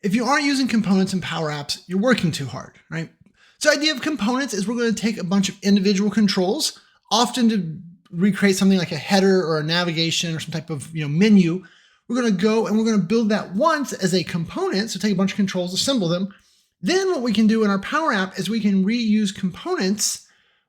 If you aren't using components in Power Apps, you're working too hard, right? So the idea of components is we're going to take a bunch of individual controls, often to recreate something like a header or a navigation or some type of menu. We're going to go and we're going to build that once as a component. So take a bunch of controls, assemble them. Then what we can do in our Power App is we can reuse components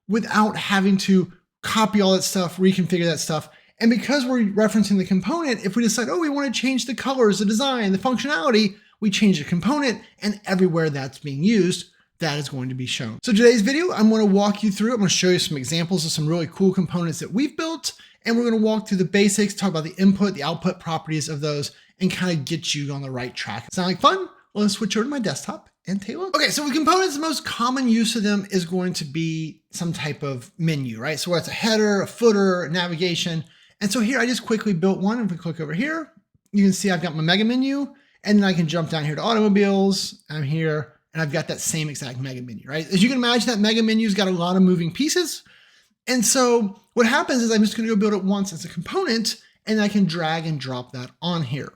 without having to copy all that stuff, reconfigure that stuff. And because we're referencing the component, if we decide, oh, we want to change the colors, the design, the functionality, we change the component, and everywhere that's being used, that is going to be shown. So today's video, I'm going to walk you through, I'm going to show you some examples of some really cool components that we've built, and we're going to walk through the basics, talk about the input, the output properties of those, and kind of get you on the right track. Sound like fun? Well, let's switch over to my desktop and take a look. Okay, so with components, the most common use of them is going to be some type of menu, right? So whether it's a header, a footer, a navigation. And so here I just quickly built one. If we click over here, you can see I've got my mega menu, and then I can jump down here to automobiles. I'm here, and I've got that same exact mega menu, right? As you can imagine, that mega menu's got a lot of moving pieces. And so what happens is I'm just gonna go build it once as a component, and I can drag and drop that on here.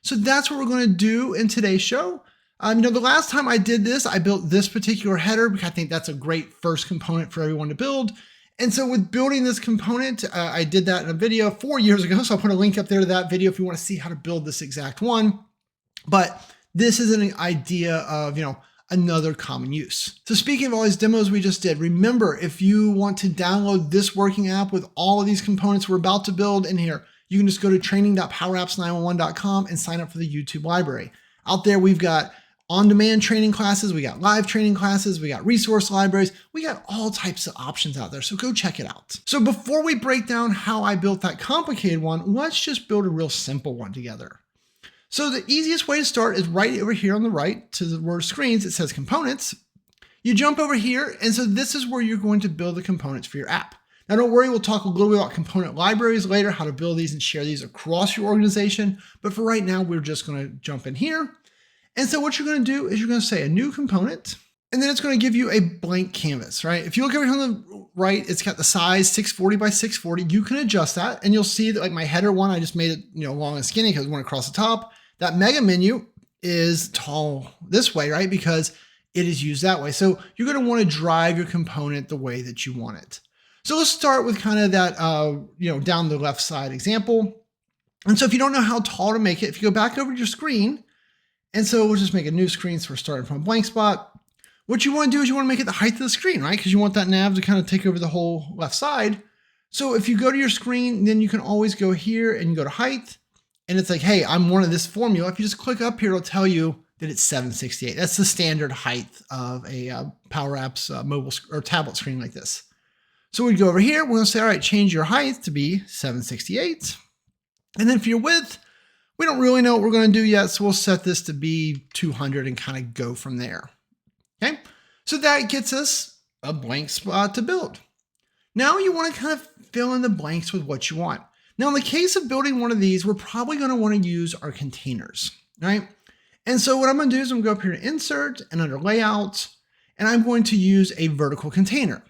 So that's what we're gonna do in today's show. The last time I did this, I built this particular header because I think that's a great first component for everyone to build. And so with building this component, I did that in a video 4 years ago. So I'll put a link up there to that video if you want to see how to build this exact one. But this is an idea of, another common use. So speaking of all these demos we just did, remember, if you want to download this working app with all of these components we're about to build in here, you can just go to training.powerapps911.com and sign up for the YouTube library. Out there, we've got on-demand training classes, we got live training classes, we got resource libraries, we got all types of options out there. So go check it out. So before we break down how I built that complicated one, let's just build a real simple one together. So the easiest way to start is right over here on the right to the word screens, it says components. You jump over here, and so this is where you're going to build the components for your app. Now don't worry, we'll talk a little bit about component libraries later, how to build these and share these across your organization. But for right now, we're just gonna jump in here. And so what you're gonna do is you're gonna say a new component, and then it's gonna give you a blank canvas, right? If you look over here on the right, it's got the size 640 by 640. You can adjust that, and you'll see that like my header one, I just made it long and skinny because it went across the top. That mega menu is tall this way, right? Because it is used that way. So you're gonna wanna drive your component the way that you want it. So let's start with kind of that, down the left side example. And so if you don't know how tall to make it, if you go back over to your screen, and so we'll just make a new screen. So we're starting from a blank spot. What you want to do is you want to make it the height of the screen, right? Because you want that nav to kind of take over the whole left side. So if you go to your screen, then you can always go here and go to height. And it's like, hey, I'm one of this formula. If you just click up here, it'll tell you that it's 768. That's the standard height of a Power Apps mobile or tablet screen like this. So we go over here. We're going to say, all right, change your height to be 768. And then for your width, we don't really know what we're going to do yet, so we'll set this to be 200 and kind of go from there. Okay, so that gets us a blank spot to build. Now you want to kind of fill in the blanks with what you want. Now in the case of building one of these, we're probably going to want to use our containers, right? And so what I'm going to do is I'm going to go up here to Insert and under Layout, and I'm going to use a vertical container.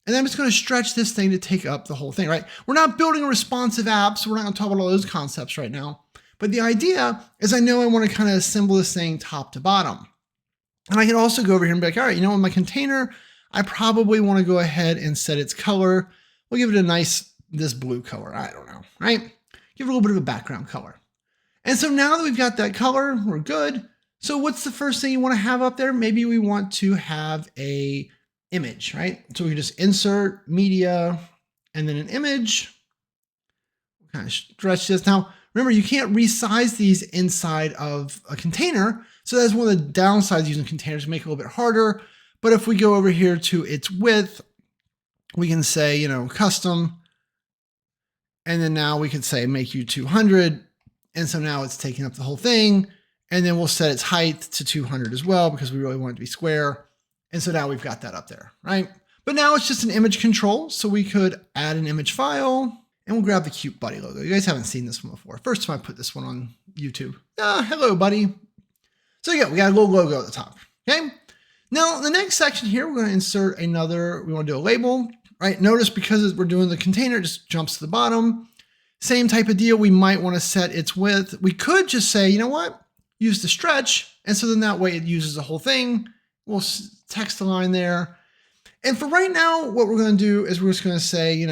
And I'm just going to stretch this thing to take up the whole thing, right? We're not building a responsive app, so we're not going to talk about all those concepts right now. But the idea is I know I want to kind of assemble this thing top to bottom. And I can also go over here and be like, all right, in my container, I probably want to go ahead and set its color. We'll give it a nice, this blue color. I don't know, right? Give it a little bit of a background color. And so now that we've got that color, we're good. So what's the first thing you want to have up there? Maybe we want to have a image, right? So we can just insert media and then an image. We'll kind of stretch this. Now, remember, you can't resize these inside of a container. So that's one of the downsides using containers to make it a little bit harder. But if we go over here to its width, we can say, custom. And then now we could say, make you 200. And so now it's taking up the whole thing. And then we'll set its height to 200 as well, because we really want it to be square. And so now we've got that up there, right? But now it's just an image control. So we could add an image file. And we'll grab the cute buddy logo. You guys haven't seen this one before. First time I put this one on YouTube. Hello, buddy. So yeah, we got a little logo at the top. Okay. Now the next section here, we're going to insert another. We want to do a label, right? Notice because we're doing the container, it just jumps to the bottom. Same type of deal. We might want to set its width. We could just say, you know what? use the stretch. And so then that way it uses the whole thing. We'll text the line there. And for right now, what we're going to do is we're just going to say,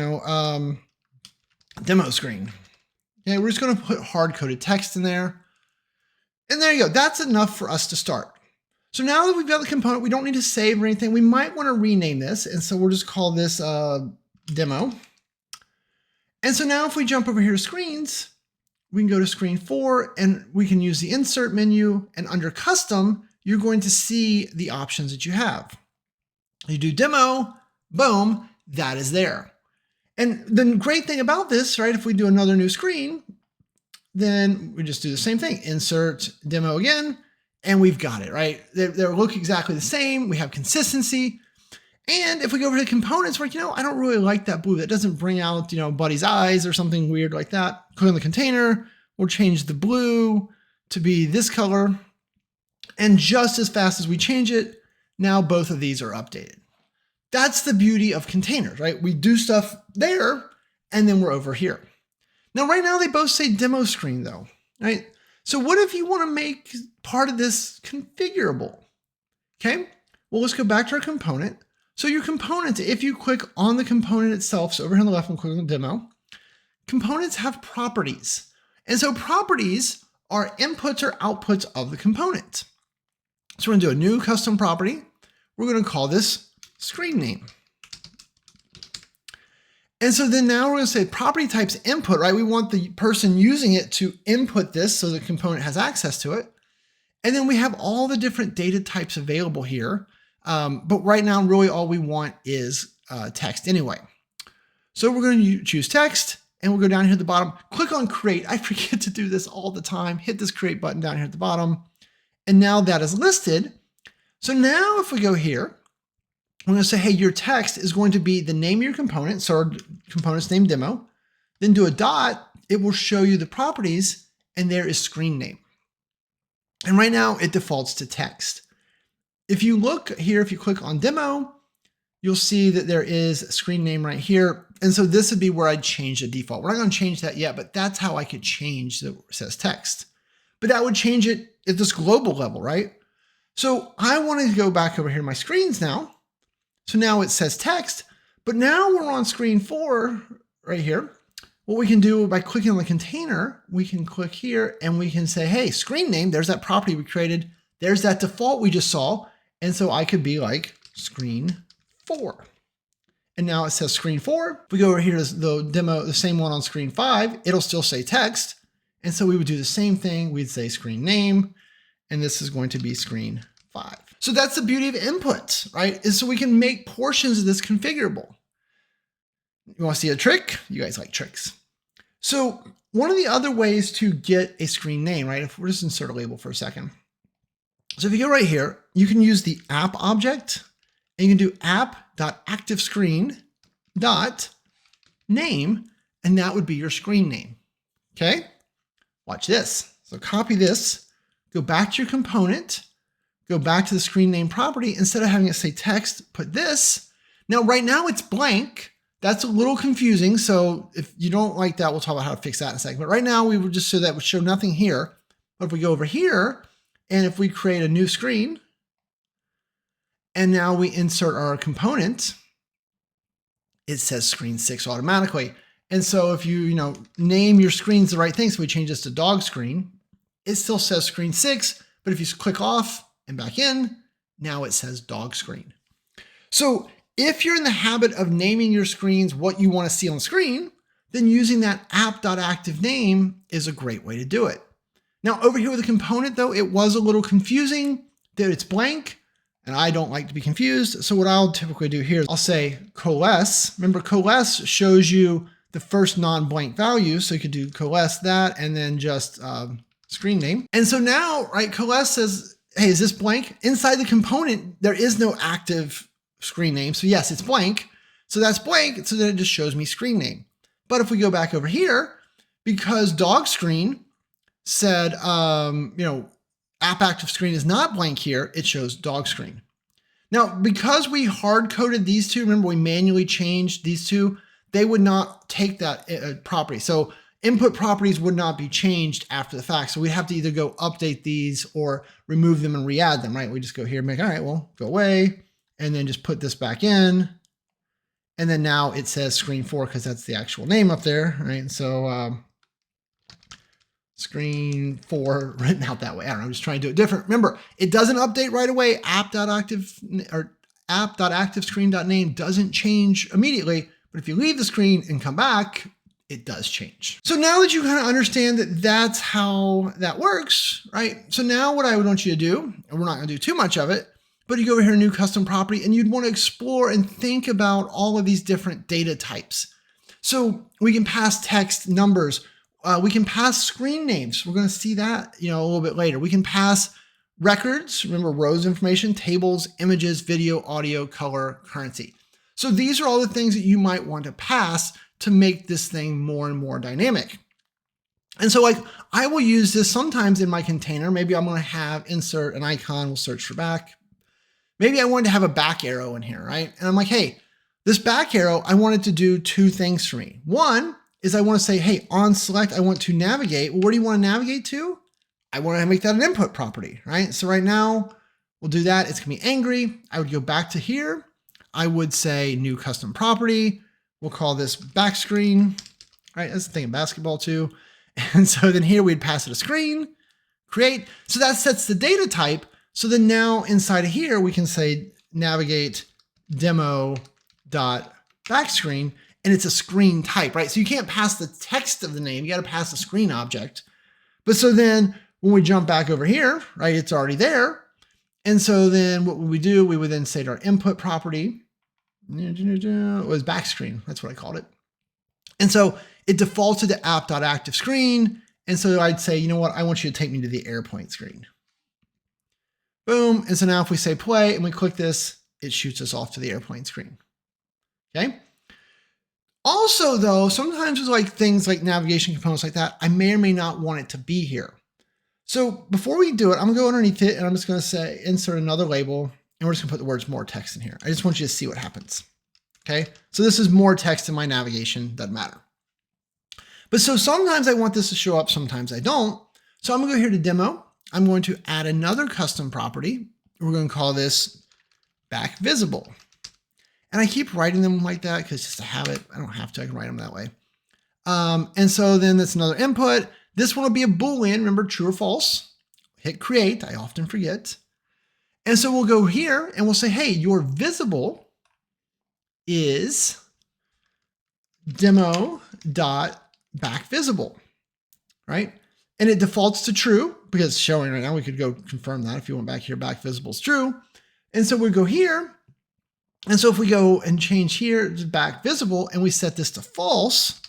demo screen. Okay, we're just going to put hard-coded text in there. And there you go. That's enough for us to start. So now that we've got the component, we don't need to save or anything. We might want to rename this. And so we'll just call this demo. And so now if we jump over here to screens, we can go to screen 4 and we can use the insert menu, and under custom, you're going to see the options that you have. You do demo, boom, that is there. And the great thing about this, right, if we do another new screen, then we just do the same thing, insert demo again, and we've got it, right? They look exactly the same. We have consistency. And if we go over to components, we're like, I don't really like that blue. That doesn't bring out, Buddy's eyes or something weird like that. Click on the container. We'll change the blue to be this color. And just as fast as we change it, now both of these are updated. That's the beauty of containers, right? We do stuff there, and then we're over here. Now, right now, they both say demo screen, though, right? So what if you want to make part of this configurable? Okay, well, let's go back to our component. So your components, if you click on the component itself, so over here on the left, we'll click on demo, components have properties. And so properties are inputs or outputs of the component. So we're going to do a new custom property. We're going to call this screen name. And so then now we're going to say property types input, right? We want the person using it to input this so the component has access to it. And then we have all the different data types available here. But right now, really all we want is text anyway. So we're going to choose text, and we'll go down here at the bottom, click on create. I forget to do this all the time. Hit this create button down here at the bottom. And now that is listed. So now if we go here, I'm going to say, hey, your text is going to be the name of your component. So our component's name demo, then do a dot. It will show you the properties, and there is screen name. And right now it defaults to text. If you look here, if you click on demo, you'll see that there is a screen name right here. And so this would be where I'd change the default. We're not going to change that yet, but that's how I could change that it says text. But that would change it at this global level, right? So I want to go back over here to my screens now. So now it says text, but now we're on screen 4 right here. What we can do by clicking on the container, we can click here and we can say, hey, screen name, there's that property we created. There's that default we just saw. And so I could be like screen 4. And now it says screen 4. If we go over here to the demo, the same one on screen 5, it'll still say text. And so we would do the same thing. We'd say screen name, and this is going to be screen 5. So that's the beauty of inputs, right? Is so we can make portions of this configurable. You want to see a trick? You guys like tricks. So one of the other ways to get a screen name, right? If we're just insert a label for a second. So if you go right here, you can use the app object, and you can do app.activeScreen.name, and that would be your screen name. Okay, watch this. So copy this, go back to your component, go back to the screen name property. Instead of having it say text, put this. Now, right now it's blank. That's a little confusing. So if you don't like that, we'll talk about how to fix that in a second. But right now we would just so that would show nothing here. But if we go over here, and if we create a new screen, and now we insert our component, it says screen 6 automatically. And so if you, name your screens the right thing, so we change this to dog screen, it still says screen 6, but if you click off and back in, now it says dog screen. So if you're in the habit of naming your screens what you want to see on the screen, then using that app.activeName is a great way to do it. Now over here with the component though, it was a little confusing that it's blank, and I don't like to be confused. So what I'll typically do here is I'll say coalesce. Remember, coalesce shows you the first non-blank value. So you could do coalesce that and then just screen name. And so now, right, coalesce says, hey, is this blank? Inside the component, there is no active screen name. So yes, it's blank. So that's blank. So then it just shows me screen name. But if we go back over here, because dog screen said, app active screen is not blank here, it shows dog screen. Now, because we hard coded these two, remember we manually changed these two, they would not take that property. So input properties would not be changed after the fact. So we have to either go update these or remove them and re-add them, right? We just go here and make, all right, well, go away, and then just put this back in. And then now it says screen 4 because that's the actual name up there, right? So screen 4 written out that way. I don't know, I'm just trying to do it different. Remember, it doesn't update right away. app.activescreen.name doesn't change immediately, but if you leave the screen and come back, it does change. So now that you kind of understand that that's how that works, right? So now what I would want you to do, and we're not going to do too much of it, but you go over here, new custom property, and you'd want to explore and think about all of these different data types. So we can pass text, numbers, we can pass screen names. We're going to see that, a little bit later. We can pass records, remember rows information, tables, images, video, audio, color, currency. So these are all the things that you might want to pass to make this thing more and more dynamic. And so I will use this sometimes in my container. Maybe I'm going to have insert an icon, we'll search for back. Maybe I wanted to have a back arrow in here, right? And I'm like, hey, this back arrow, I want it to do two things for me. One is I want to say, hey, on select, I want to navigate. Well, where do you want to navigate to? I want to make that an input property, right? So right now we'll do that. It's going to be angry. I would go back to here. I would say new custom property. We'll call this back screen, right? That's the thing in basketball too. And so then here we'd pass it a screen, create. So that sets the data type. So then now inside of here, we can say navigate demo dot backscreen, and it's a screen type, right? So you can't pass the text of the name. You got to pass the screen object. But so then when we jump back over here, right, it's already there. And so then what would we do? We would then say to our input property, it was back screen. That's what I called it. And so it defaulted to app.activeScreen. And so I'd say, you know what? I want you to take me to the AirPoint screen. Boom. And so now if we say play and we click this, it shoots us off to the AirPoint screen. Okay. Also though, sometimes with like things like navigation components like that, I may or may not want it to be here. So before we do it, I'm gonna go underneath it and I'm just gonna say, insert another label, and we're just gonna put the words more text in here. I just want you to see what happens. Okay. So this is more text in my navigation, doesn't matter. But so sometimes I want this to show up, sometimes I don't. So I'm gonna go here to demo. I'm going to add another custom property. We're going to call this back visible. And I keep writing them like that because it's just a habit. I don't have to, I can write them that way. And so then that's another input. This one will be a Boolean, remember true or false. Hit create, I often forget. And so we'll go here and we'll say, hey, your visible is demo.backVisible, right? And it defaults to true because it's showing right now. We could go confirm that if you went back here, back visible is true. And so we go here. And so if we go and change here to back visible and we set this to false,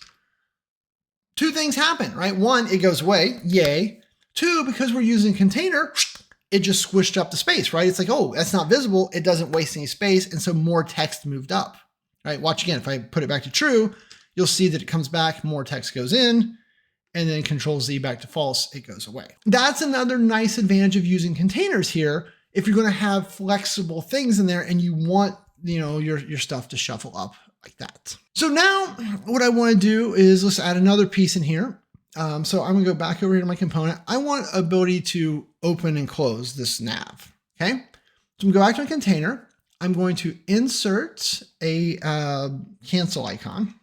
two things happen, right? One, it goes away, yay. Two, because we're using container, it just squished up the space, right? It's like, oh, that's not visible. It doesn't waste any space. And so more text moved up, right? Watch again. If I put it back to true, you'll see that it comes back, more text goes in. And then Control Z back to false, it goes away. That's another nice advantage of using containers here. If you're going to have flexible things in there and you want, your stuff to shuffle up like that. So now what I want to do is let's add another piece in here. So I'm going to go back over here to my component. I want ability to open and close this nav. Okay. So I'm going to go back to my container. I'm going to insert a cancel icon.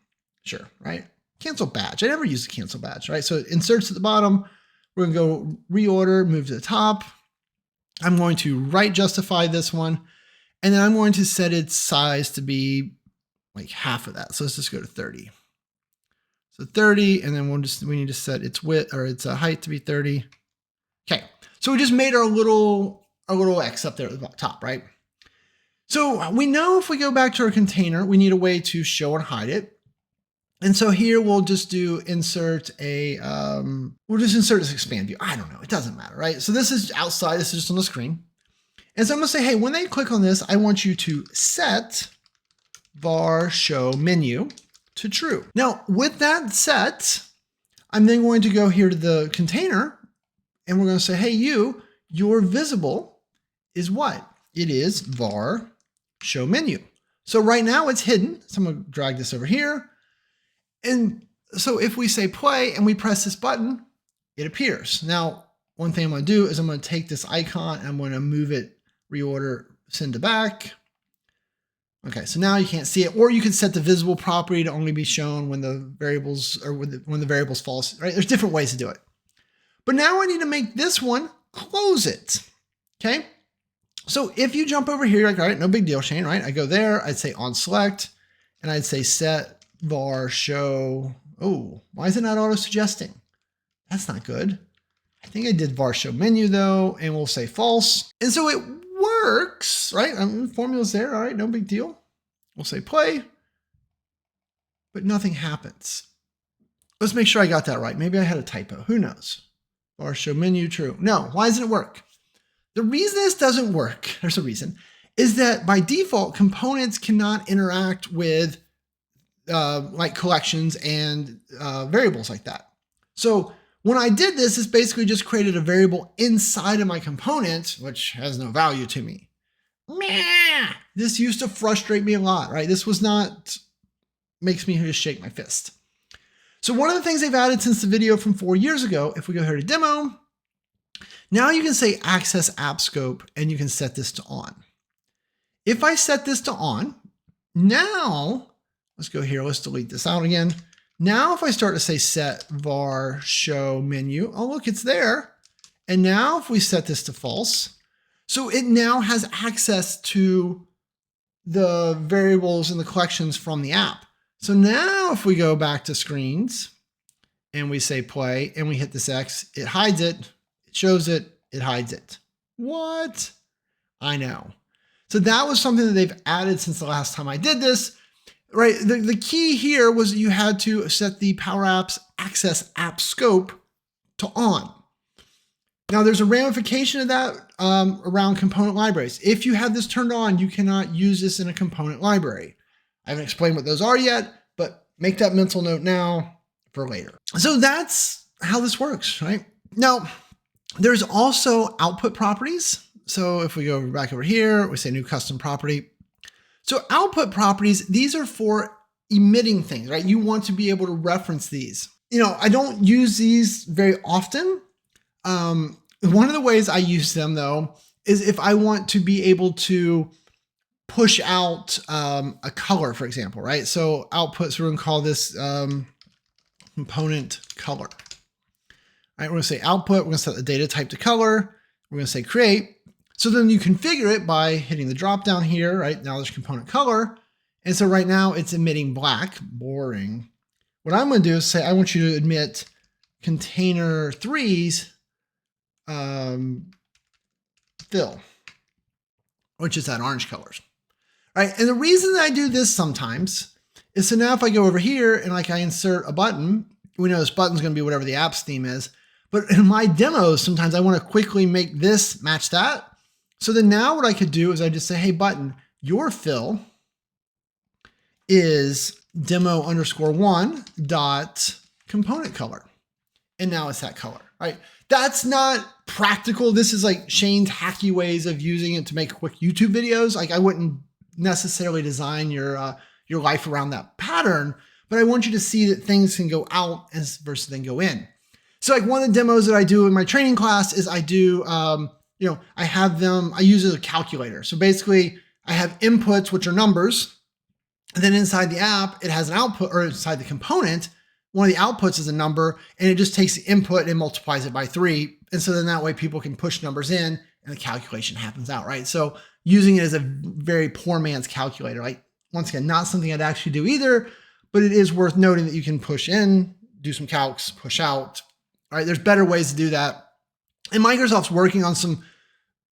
Sure. Right. Cancel badge. I never use the cancel badge, right? So it inserts at the bottom. We're going to go reorder, move to the top. I'm going to right justify this one. And then I'm going to set its size to be like half of that. So let's just go to 30. So 30, and then we need to set its width or its height to be 30. Okay. So we just made our little X up there at the top, right? So we know if we go back to our container, we need a way to show and hide it. And so here we'll just do insert we'll just insert this expand view. I don't know. It doesn't matter, right? So this is outside. This is just on the screen. And so I'm going to say, hey, when they click on this, I want you to set var show menu to true. Now with that set, I'm then going to go here to the container and we're going to say, hey, your visible is what? It is var show menu. So right now it's hidden. So I'm going to drag this over here. And So if we say play and we press this button, it appears. Now, one thing I'm going to do is I'm going to take this icon and I'm going to move it, reorder, send to back. Okay, so now you can't see it, or you can set the visible property to only be shown when the variables or when the variable's false, right? There's different ways to do it. But now I need to make this one close it. Okay. So if you jump over here, like, all right, no big deal, Shane, right? I go there, I'd say on select, and I'd say set var show. Oh, why is it not auto suggesting? That's not good. I think I did var show menu though, and we'll say false. And so it works, right? Formula's there, all right, no big deal. We'll say play, but nothing happens. Let's make sure I got that right. Maybe I had a typo, who knows? Var show menu, true. No, why doesn't it work? The reason this doesn't work, there's a reason, is that by default, components cannot interact with like collections and variables like that. So when I did this, it's basically just created a variable inside of my component, which has no value to me. This used to frustrate me a lot, right? This was not, makes me just shake my fist. So one of the things they've added since the video from 4 years ago, if we go here to demo, now you can say access app scope and you can set this to on. If I set this to on, now, let's go here, let's delete this out again. Now if I start to say set var show menu, oh look, it's there. And now if we set this to false, so it now has access to the variables and the collections from the app. So now if we go back to screens and we say play and we hit this X, it hides it, it shows it, it hides it. What? I know. So that was something that they've added since the last time I did this, right? The key here was that you had to set the PowerApps access app scope to on. Now there's a ramification of that around component libraries. If you have this turned on, you cannot use this in a component library. I haven't explained what those are yet, but make that mental note now for later. So that's how this works, right? Now, there's also output properties. So if we go back over here, we say new custom property. So output properties, these are for emitting things, right? You want to be able to reference these. You know, I don't use these very often. One of the ways I use them though, is if I want to be able to push out a color, for example, right? So output, so we're gonna call this component color. All right, we're gonna say output, we're gonna set the data type to color, we're gonna say create. So then you configure it by hitting the drop down here, right? Now there's component color. And so right now it's emitting black, boring. What I'm gonna do is say, I want you to emit container 3's fill, which is that orange colors. Right, and the reason that I do this sometimes is so now if I go over here and like I insert a button, we know this button's gonna be whatever the app's theme is, but in my demos, sometimes I wanna quickly make this match that. So then now what I could do is I just say, hey button, your fill is demo_1 dot component color. And now it's that color, right? That's not practical. This is like Shane's hacky ways of using it to make quick YouTube videos. Like I wouldn't necessarily design your life around that pattern, but I want you to see that things can go out versus then go in. So like one of the demos that I do in my training class is I do, I use a calculator. So basically I have inputs, which are numbers. And then inside the app, it has an output, or inside the component, one of the outputs is a number, and it just takes the input and multiplies it by 3. And so then that way people can push numbers in and the calculation happens out, right? So using it as a very poor man's calculator, like once again, not something I'd actually do either, but it is worth noting that you can push in, do some calcs, push out, right? There's better ways to do that. And Microsoft's working on some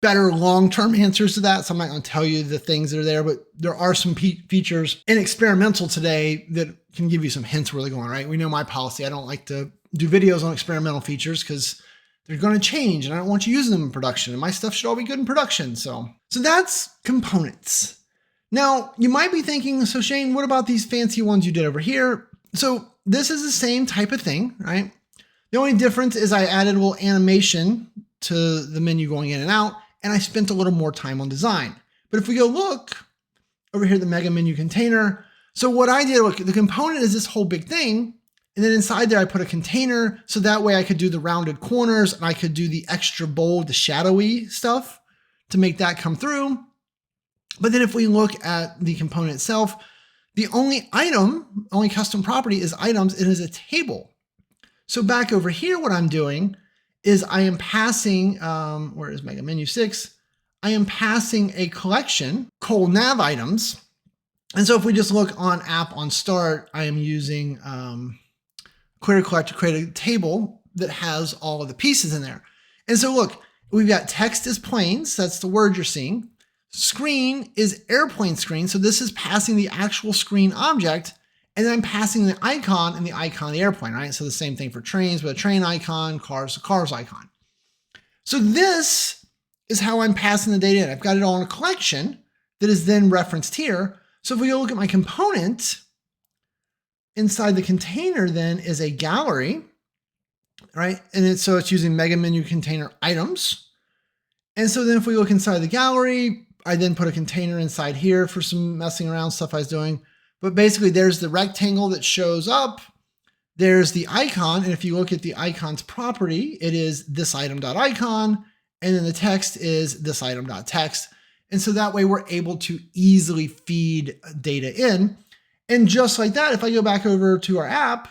better long-term answers to that. So I'm not going to tell you the things that are there, but there are some features in experimental today that can give you some hints where they're going, right? We know my policy. I don't like to do videos on experimental features because they're going to change and I don't want you using them in production, and my stuff should all be good in production. So that's components. Now you might be thinking, so Shane, what about these fancy ones you did over here? So this is the same type of thing, right? The only difference is I added a little animation to the menu going in and out, and I spent a little more time on design. But if we go look over here, the mega menu container. So what I did, look, the component is this whole big thing. And then inside there, I put a container. So that way I could do the rounded corners and I could do the extra bold, the shadowy stuff to make that come through. But then if we look at the component itself, the only custom property is items. It is a table. So back over here, what I'm doing is I am passing, where is Mega Menu 6? I am passing a collection called nav items. And so if we just look on app on start, I am using query collect to create a table that has all of the pieces in there. And so look, we've got text is planes. That's the word you're seeing. Screen is airplane screen. So this is passing the actual screen object. And then I'm passing the icon and the icon of the airplane, right? So the same thing for trains, but a train icon, cars, a cars icon. So this is how I'm passing the data in. I've got it all in a collection that is then referenced here. So if we go look at my component, inside the container then is a gallery, right? And so it's using mega menu container items. And so then if we look inside the gallery, I then put a container inside here for some messing around stuff I was doing. But basically there's the rectangle that shows up. There's the icon. And if you look at the icon's property, it is this item.icon. And then the text is this item.text. And so that way we're able to easily feed data in. And just like that, if I go back over to our app,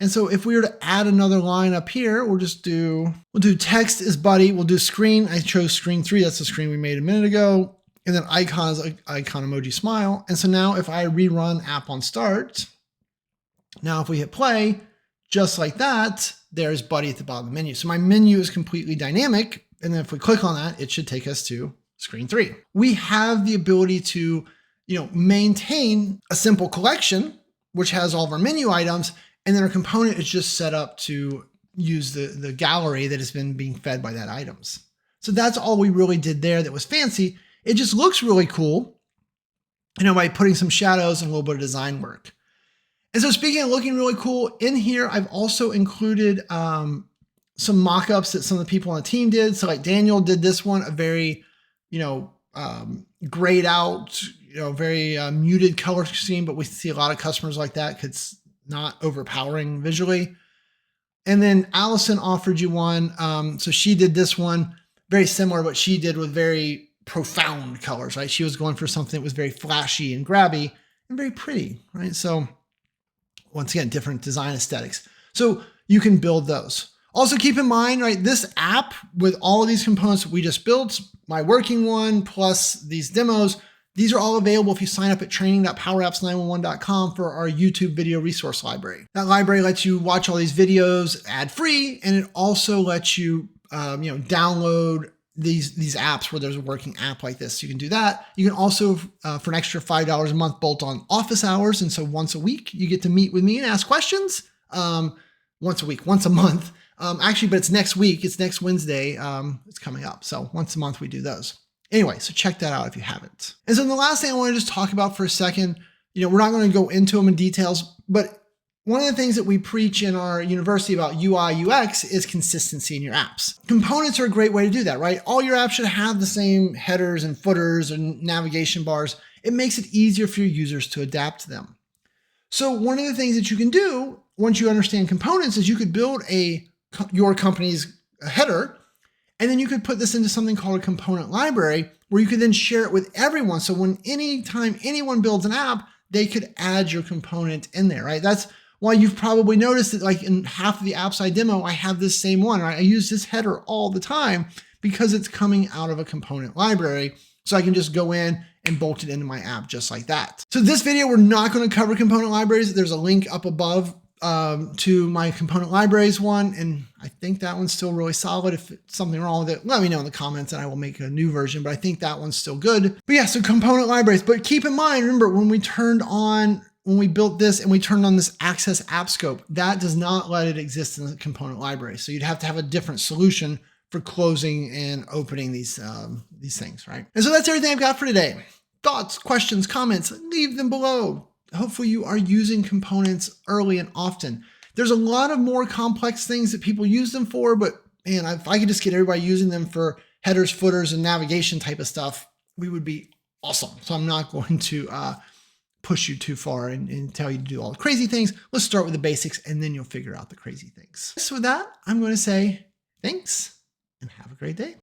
and so if we were to add another line up here, we'll do text is buddy. We'll do screen. I chose screen 3. That's the screen we made a minute ago. And then icon is icon emoji smile. And so now if I rerun app on start, now if we hit play, just like that, there's buddy at the bottom of the menu. So my menu is completely dynamic. And then if we click on that, it should take us to screen 3. We have the ability to, maintain a simple collection, which has all of our menu items. And then our component is just set up to use the gallery that has been being fed by that items. So that's all we really did there that was fancy. It just looks really cool, by putting some shadows and a little bit of design work. And so speaking of looking really cool, in here, I've also included some mock-ups that some of the people on the team did. So like Daniel did this one, a very, grayed out, very muted color scheme, but we see a lot of customers like that because it's not overpowering visually. And then Allison offered you one. So she did this one, very similar to what she did with very profound colors, right? She was going for something that was very flashy and grabby and very pretty, right? So once again, different design aesthetics. So you can build those. Also keep in mind, right, this app with all of these components we just built, my working one, plus these demos, these are all available if you sign up at training.powerapps911.com for our YouTube video resource library. That library lets you watch all these videos ad-free, and it also lets you, download these apps where there's a working app like this. So you can do that. You can also, for an extra $5 a month, bolt on office hours. And so once a week, you get to meet with me and ask questions. Once a month. Actually, but it's next week. It's next Wednesday. It's coming up. So once a month we do those. Anyway, so check that out if you haven't. And so the last thing I want to just talk about for a second, we're not going to go into them in details, but one of the things that we preach in our university about UI, UX is consistency in your apps. Components are a great way to do that, right? All your apps should have the same headers and footers and navigation bars. It makes it easier for your users to adapt to them. So one of the things that you can do once you understand components is you could build your company's header, and then you could put this into something called a component library where you could then share it with everyone. So anytime anyone builds an app, they could add your component in there, right? That's why you've probably noticed that like in half of the apps I demo, I have this same one, right? I use this header all the time because it's coming out of a component library. So I can just go in and bolt it into my app just like that. So this video, we're not going to cover component libraries. There's a link up above to my component libraries one. And I think that one's still really solid. If it's something wrong with it, let me know in the comments and I will make a new version, but I think that one's still good. But yeah, so component libraries, but keep in mind, remember when we built this and we turned on this access app scope, that does not let it exist in the component library. So you'd have to have a different solution for closing and opening these things, right? And so that's everything I've got for today. Thoughts, questions, comments, leave them below. Hopefully you are using components early and often. There's a lot of more complex things that people use them for, but man, if I could just get everybody using them for headers, footers, and navigation type of stuff, we would be awesome. So I'm not going to push you too far and tell you to do all the crazy things. Let's start with the basics and then you'll figure out the crazy things. So with that, I'm going to say thanks and have a great day.